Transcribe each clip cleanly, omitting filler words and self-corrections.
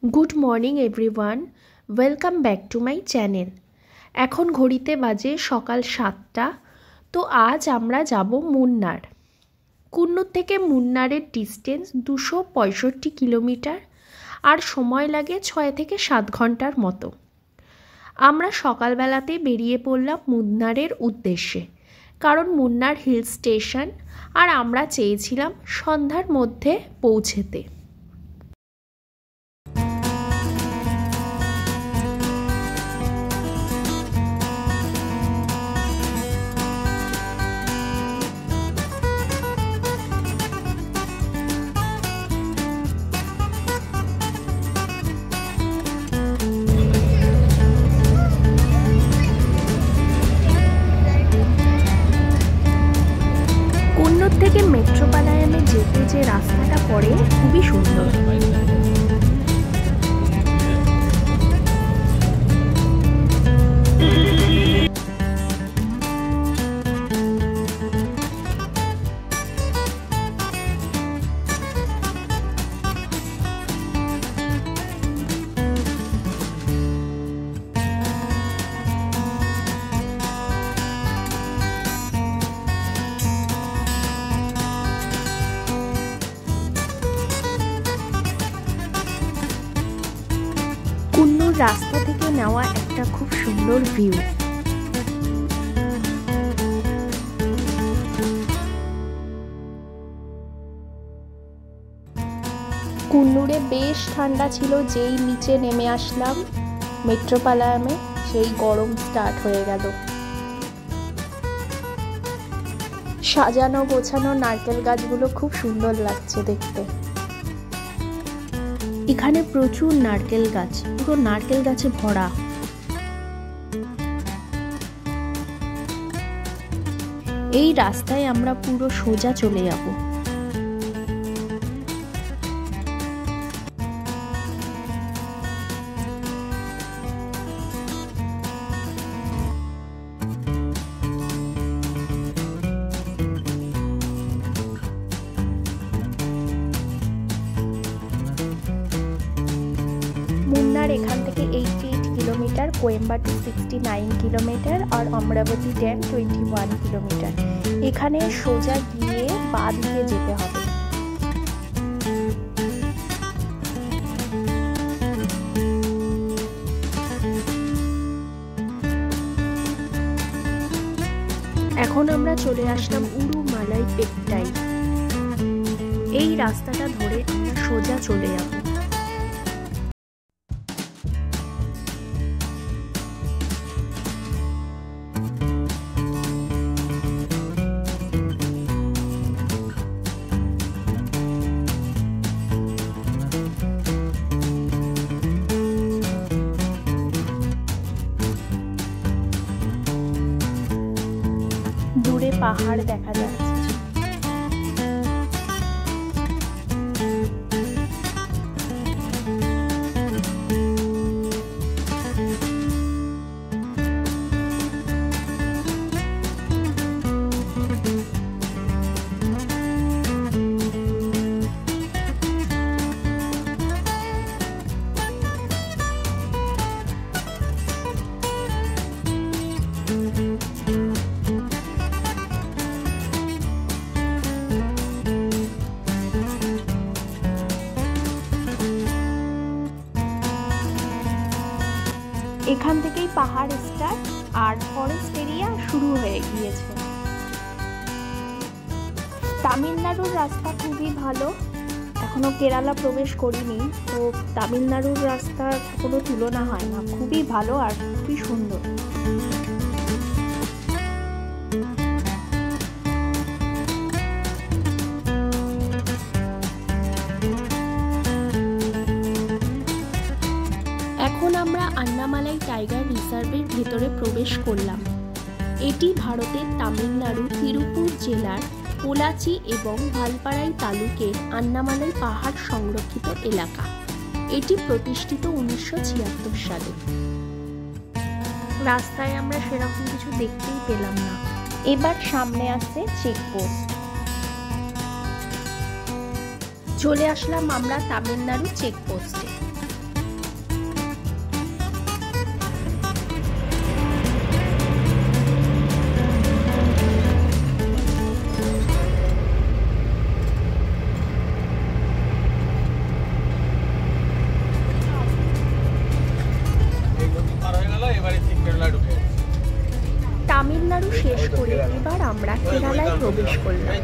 Good morning everyone, welcome back to my channel. এখন ঘড়িতে বাজে সকাল 7টা। তো আজ আমরা যাব মুন্নার। কুন্নুর থেকে মুন্নারের ডিস্টেন্স 265 কিলোমিটার আর সময় লাগে 6 থেকে 7 ঘন্টার মতো। আমরা সকালবেলাতে বেরিয়ে পড়লাম মুন্নারের উদ্দেশ্যে, কারণ মুন্নার হিল স্টেশন আর আমরা চেয়েছিলাম সন্ধ্যার মধ্যে পৌঁছেতে। কুন্নুর থেকে মেট্রোপলায়ামে যেতে যে রাস্তাটা পড়ে খুবই সুন্দর। কুন্নুর রাস্তা থেকে নেওয়া একটা খুব সুন্দর ভিউ। কুন্নুরে বেশ ঠান্ডা ছিল, যেই নিচে নেমে আসলাম মেট্রোপলায়ামে সেই গরম স্টার্ট হয়ে গেল। সাজানো গোছানো নারকেল গাছগুলো খুব সুন্দর লাগছে দেখতে। এখানে প্রচুর নারকেল গাছ, পুরো নারকেল গাছে ভরা। এই রাস্তায় আমরা পুরো সোজা চলে যাব। মুন্নার এখান থেকে 88 কিলোমিটার, কোয়েম্বাটুর 69 কিলোমিটার আর অমরাবতী ড্যাম 21 কিলোমিটার। এখানে সোজা গিয়ে বাঁ দিকে যেতে হবে। এখন আমরা চলে আসলাম উড়ুমালাই পেট্টাই। এই রাস্তাটা ধরে আমরা সোজা চলে যাব। দূরে পাহাড় দেখা যাচ্ছে। এখান থেকেই পাহাড় স্টার্ট আর ফরেস্ট এরিয়া শুরু হয়ে গিয়েছে। তামিলনাড়ুর রাস্তা খুবই ভালো, এখনো কেরালা প্রবেশ করিনি, তো তামিলনাড়ুর রাস্তার কোনো তুলনা হয় না, খুবই ভালো আর খুবই সুন্দর। এখন আমরা আন্নামালাই টাইগার রিজার্ভের ভেতরে প্রবেশ করলাম। এটি ভারতের তামিলনাড়ু তিরুপুর জেলার পোলাচি এবং ভালপারাই তালুকের আন্নামালাই পাহাড় সংরক্ষিত এলাকা। এটি প্রতিষ্ঠিত 1976 সালে। রাস্তায় আমরা সেরকম কিছু দেখতেই পেলাম না। এবার সামনে আছে চেকপোস্ট। চলে আসলাম আমরা তামিলনাড়ু চেকপোস্টে। কেরালায় প্রবেশ করলাম।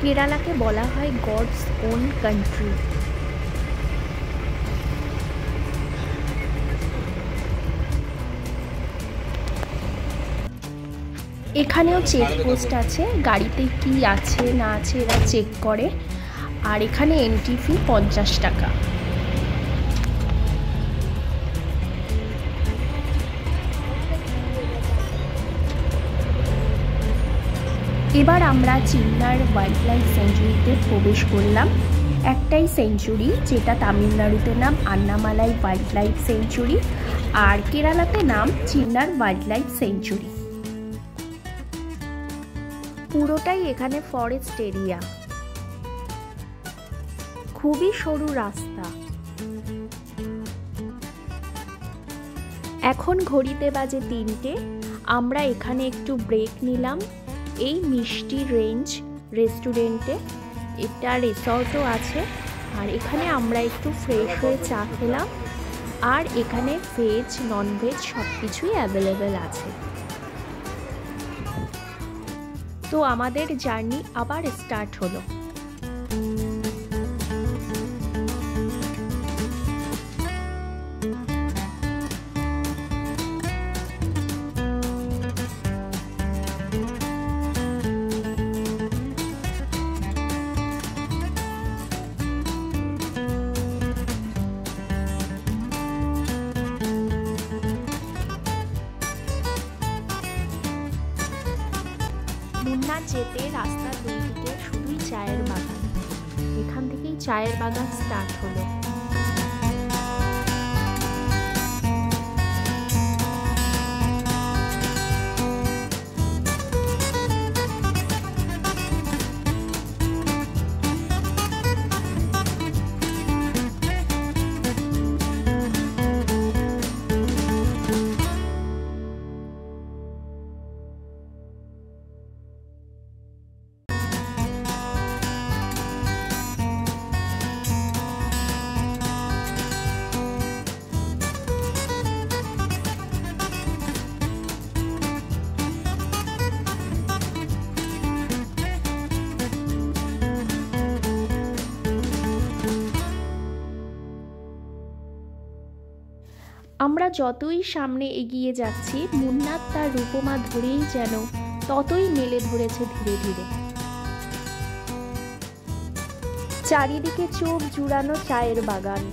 কেরালাকে বলা হয় গডস ওন কান্ট্রি। এখানেও চেকপোস্ট আছে, গাড়িতে কি আছে না আছে এরা চেক করে। আর এখানে এন্ট্রি ফি 50 টাকা। এবার আমরা চিন্নার ওয়াইল্ড লাইফ স্যাংচুরিতে প্রবেশ করলাম। একটাই সেঞ্চুরি, যেটা তামিলনাড়ুতে নাম আন্নামালাই ওয়াইল্ড লাইফ সেঞ্চুরি, আর কেরালাতে নাম চিন্নার ওয়াইল্ড লাইফ সেঞ্চুরি। পুরোটাই এখানে ফরেস্ট এরিয়া, খুবই সরু রাস্তা। এখন ঘড়িতে বাজে 3টে। আমরা এখানে একটু ব্রেক নিলাম এই মিষ্টি রেঞ্জ রেস্টুরেন্টে। এটা রিসর্টও আছে, আর এখানে আমরা একটু ফ্রেশ হয়ে চা খেলাম। আর এখানে ভেজ ননভেজ সব কিছুই অ্যাভেলেবেল আছে। তো আমাদের জার্নি আবার স্টার্ট হলো। মুন্নার যেতে রাস্তার দুই দিকে শুধুই চায়ের বাগান। এখান থেকেই চায়ের বাগান স্টার্ট হলো। আমরা যতই সামনে এগিয়ে যাচ্ছি, মুন্নার তার রূপমা ধরেই যেন ততই মেলে ধরেছে ধীরে ধীরে। চারিদিকে চোখ জুড়ানো চায়ের বাগান।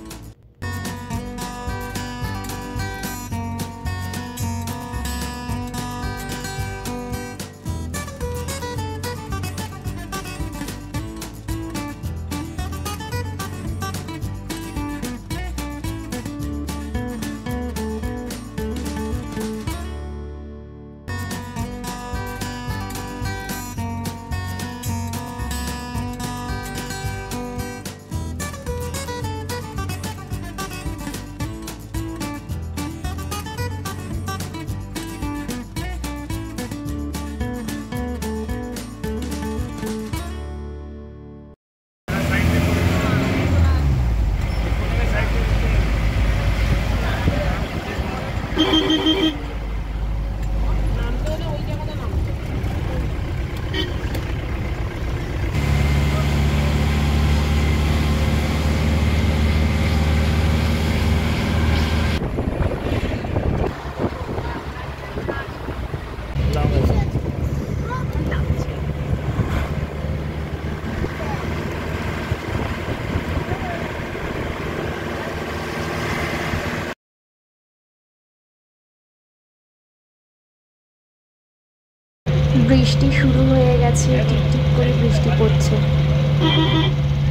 বৃষ্টি শুরু হয়ে গেছে, টিপটিপ করে বৃষ্টি পড়ছে।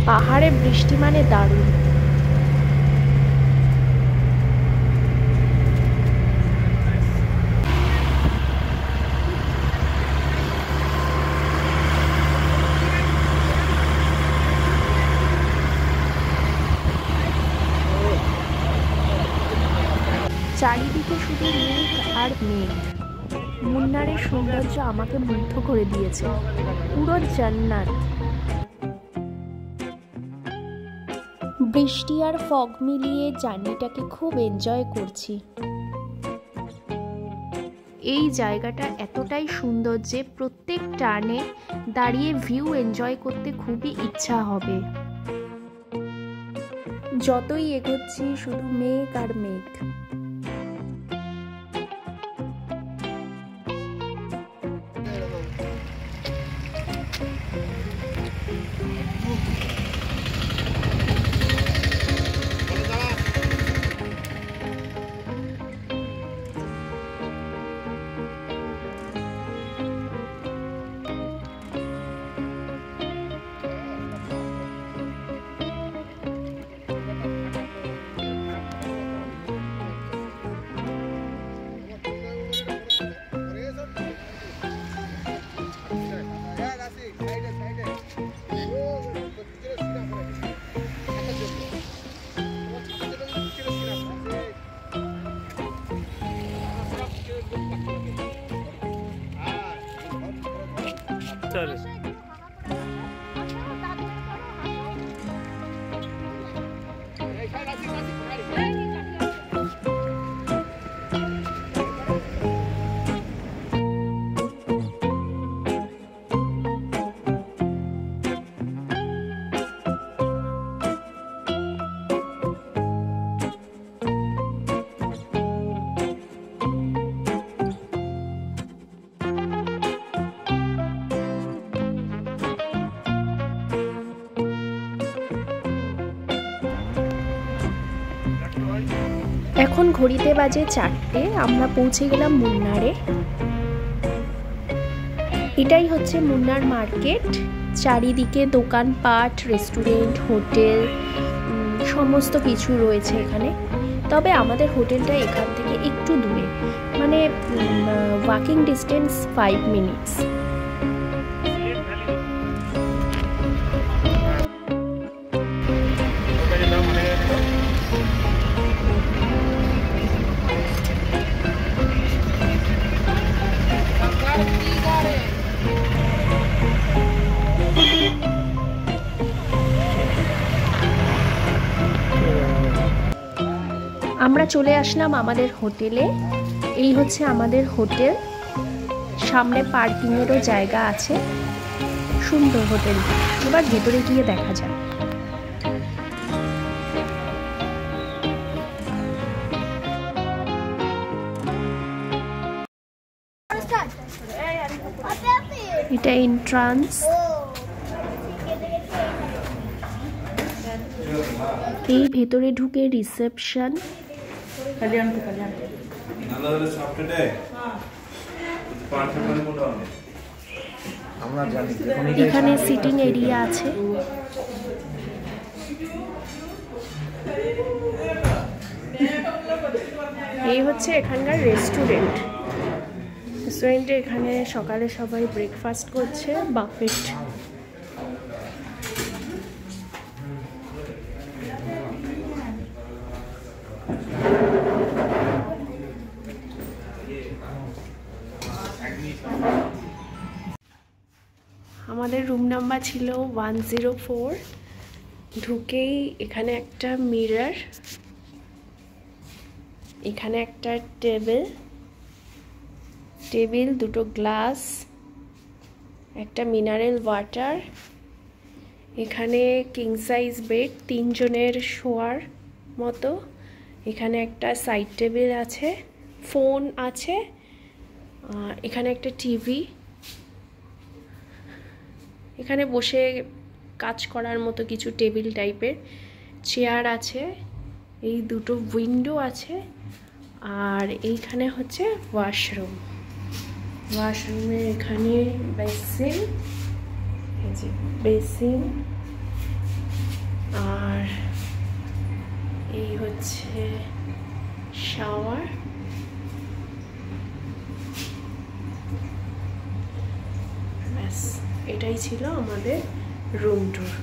পাহাড়ে বৃষ্টি মানে দারুণ। চারিদিকে শুধু মেঘ আর মেঘ। মুন্নারের সৌন্দর্য আমাকে মুগ্ধ করে দিয়েছে, পুরো জান্নাত। বৃষ্টি আর ফগ মিলিয়ে জার্নিটাকে খুব এনজয় করছি। এই জায়গাটা এতটাই সুন্দর যে প্রত্যেক টার্নে দাঁড়িয়ে ভিউ এনজয় করতে খুবই ইচ্ছা হবে। যতই এগোচ্ছি শুধু মেঘ আর মেঘ। এখন ঘড়িতে বাজে 4টে। আমরা পৌঁছে গেলাম মুন্নারে। এটাই হচ্ছে মুন্নার মার্কেট। চারিদিকে দোকানপাট, রেস্টুরেন্ট, হোটেল সমস্ত কিছু রয়েছে এখানে। তবে আমাদের হোটেলটা এখান থেকে একটু দূরে, মানে ওয়াকিং ডিস্টেন্স 5 মিনিটস। আমরা চলে আসলাম আমাদের হোটেলে। এই হচ্ছে আমাদের হোটেল। সামনে পার্কিংয়েরও জায়গা আছে। সুন্দর হোটেল। এবার ভেতরে গিয়ে দেখা যাক। এটা এন্ট্রান্স। এই ভেতরে ঢুকে রিসেপশন। এখানে সিটিং এরিয়া আছে। এই হচ্ছে এখানকার রেস্টুরেন্ট। রেস্টুরেন্টে এখানে সকালে সবাই ব্রেকফাস্ট করছে, বাফেট। আমাদের রুম নাম্বার ছিল 104। ঢুকেই এখানে একটা মিরর, এখানে একটা টেবিল, দুটো গ্লাস, একটা মিনারেল ওয়াটার। এখানে কিং সাইজ বেড, 3 জনের শোয়ার মতো। এখানে একটা সাইড টেবিল আছে, ফোন আছে, এখানে একটা টিভি। এখানে বসে কাজ করার মতো কিছু টেবিল টাইপের চেয়ার আছে। এই দুটো উইন্ডো আছে। আর এইখানে হচ্ছে ওয়াশরুম। ওয়াশরুমের এখানে বেসিন, আর এই হচ্ছে শাওয়ার। ব্যাস, এটাই ছিল আমাদের রুম ট্যুর।